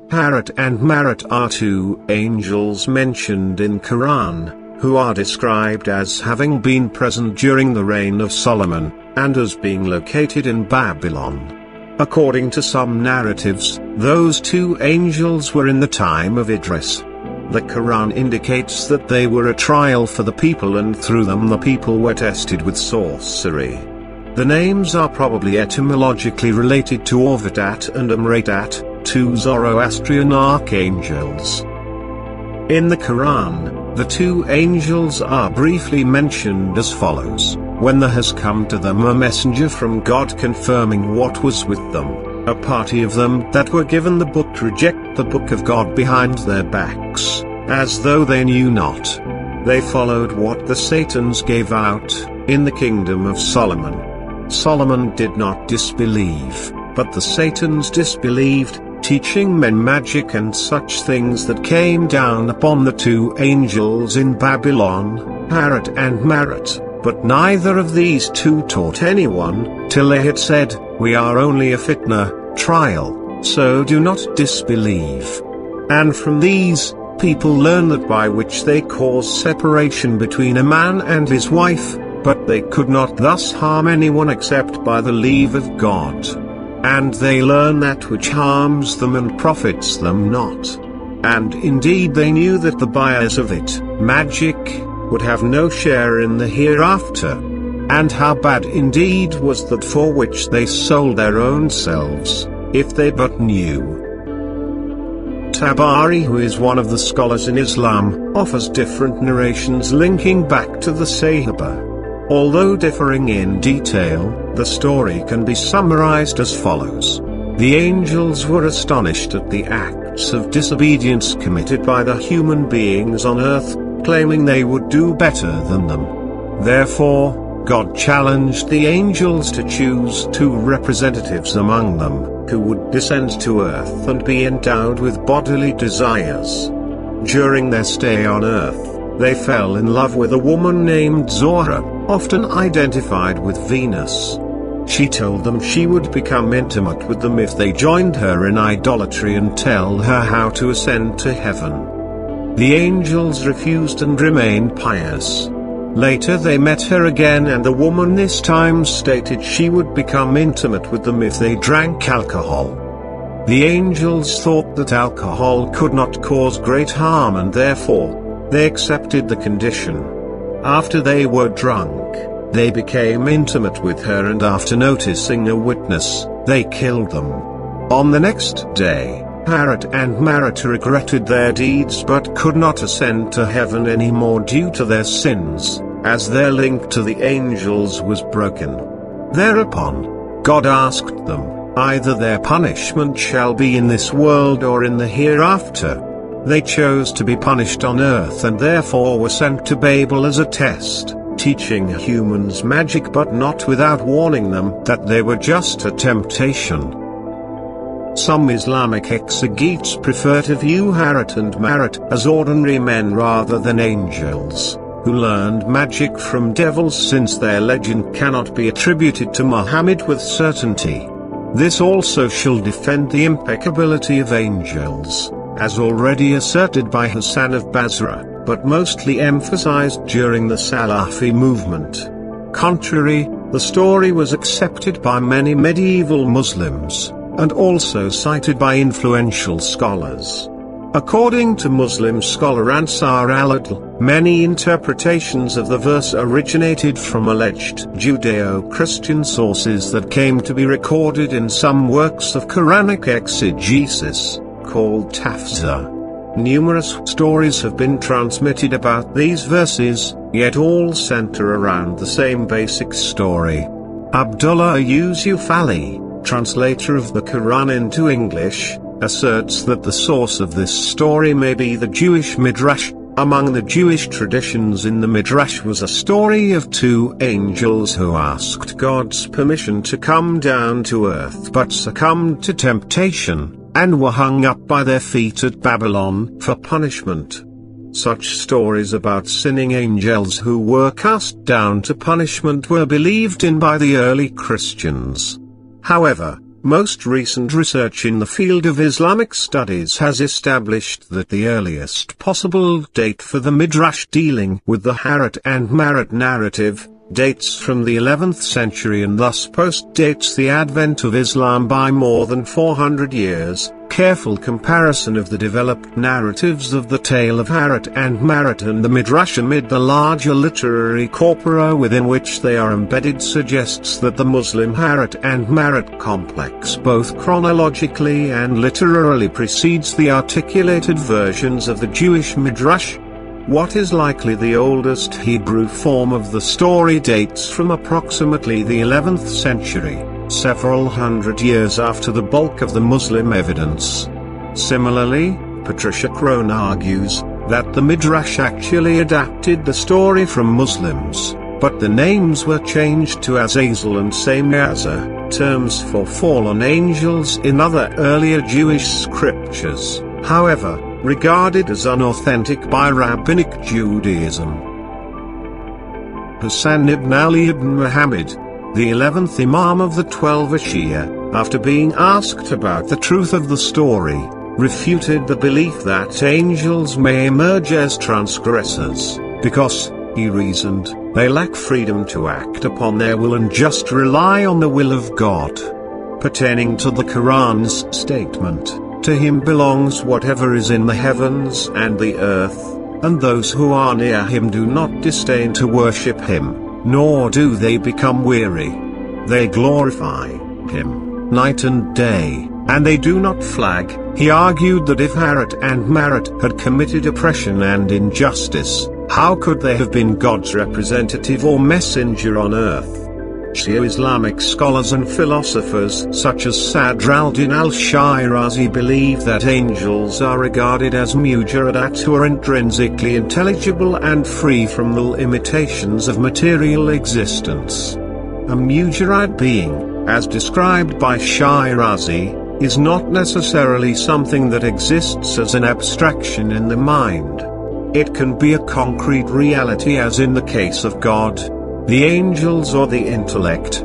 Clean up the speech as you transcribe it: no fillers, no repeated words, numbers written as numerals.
Harut and Marut are two angels mentioned in Quran, who are described as having been present during the reign of Solomon, and as being located in Babylon. According to some narratives, those two angels were in the time of Idris. The Quran indicates that they were a trial for the people, and through them the people were tested with sorcery. The names are probably etymologically related to Orvadat and Amradat, two Zoroastrian archangels. In the Quran, the two angels are briefly mentioned as follows: when there has come to them a messenger from God confirming what was with them, a party of them that were given the book reject the book of God behind their backs, as though they knew not. They followed what the Satans gave out, in the kingdom of Solomon. Solomon did not disbelieve, but the Satans disbelieved, teaching men magic and such things that came down upon the two angels in Babylon, Harut and Marut, but neither of these two taught anyone, till they had said, "We are only a fitnah, trial, so do not disbelieve." And from these, people learn that by which they cause separation between a man and his wife, but they could not thus harm anyone except by the leave of God. And they learn that which harms them and profits them not. And indeed they knew that the buyers of it, magic, would have no share in the hereafter. And how bad indeed was that for which they sold their own selves, if they but knew. Tabari, who is one of the scholars in Islam, offers different narrations linking back to the Sahaba. Although differing in detail, the story can be summarized as follows. The angels were astonished at the acts of disobedience committed by the human beings on earth, claiming they would do better than them. Therefore, God challenged the angels to choose two representatives among them, who would descend to earth and be endowed with bodily desires. During their stay on earth, they fell in love with a woman named Zora, often identified with Venus. She told them she would become intimate with them if they joined her in idolatry and tell her how to ascend to heaven. The angels refused and remained pious. Later they met her again, and the woman this time stated she would become intimate with them if they drank alcohol. The angels thought that alcohol could not cause great harm, and therefore, they accepted the condition. After they were drunk, they became intimate with her, and after noticing a witness, they killed them. On the next day, Harut and Marut regretted their deeds but could not ascend to heaven anymore due to their sins, as their link to the angels was broken. Thereupon, God asked them, either their punishment shall be in this world or in the hereafter. They chose to be punished on earth and therefore were sent to Babel as a test, teaching humans magic but not without warning them that they were just a temptation. Some Islamic exegetes prefer to view Harut and Marut as ordinary men rather than angels, who learned magic from devils, since their legend cannot be attributed to Muhammad with certainty. This also shall defend the impeccability of angels, as already asserted by Hassan of Basra, but mostly emphasized during the Salafi movement. Contrary, the story was accepted by many medieval Muslims, and also cited by influential scholars. According to Muslim scholar Ansar al-Adl, many interpretations of the verse originated from alleged Judeo-Christian sources that came to be recorded in some works of Quranic exegesis, called tafsir. Numerous stories have been transmitted about these verses, yet all center around the same basic story. Abdullah Yusuf Ali, translator of the Quran into English, asserts that the source of this story may be the Jewish Midrash. Among the Jewish traditions in the Midrash was a story of two angels who asked God's permission to come down to earth but succumbed to temptation, and were hung up by their feet at Babylon for punishment. Such stories about sinning angels who were cast down to punishment were believed in by the early Christians. However, Most recent research in the field of Islamic studies has established that the earliest possible date for the Midrash dealing with the Harut and Marut narrative dates from the 11th century and thus postdates the advent of Islam by more than 400 years. Careful comparison of the developed narratives of the tale of Harut and Marut and the Midrash amid the larger literary corpora within which they are embedded suggests that the Muslim Harut and Marut complex both chronologically and literarily precedes the articulated versions of the Jewish Midrash. What is likely the oldest Hebrew form of the story dates from approximately the 11th century, several hundred years after the bulk of the Muslim evidence. Similarly, Patricia Crone argues that the Midrash actually adapted the story from Muslims, but the names were changed to Azazel and Samiaza, terms for fallen angels in other earlier Jewish scriptures, however, regarded as unauthentic by Rabbinic Judaism. Hassan ibn Ali ibn Muhammad, the 11th Imam of the 12 Shia, after being asked about the truth of the story, refuted the belief that angels may emerge as transgressors, because, he reasoned, they lack freedom to act upon their will and just rely on the will of God. Pertaining to the Quran's statement, "To him belongs whatever is in the heavens and the earth, and those who are near him do not disdain to worship him, nor do they become weary. They glorify him, night and day, and they do not flag." He argued that if Harut and Marut had committed oppression and injustice, how could they have been God's representative or messenger on earth? Shia Islamic scholars and philosophers such as Sadr al-Din al-Shirazi believe that angels are regarded as mujarradat who are intrinsically intelligible and free from the limitations of material existence. A mujarrad being, as described by Shirazi, is not necessarily something that exists as an abstraction in the mind. It can be a concrete reality as in the case of God, the angels or the intellect.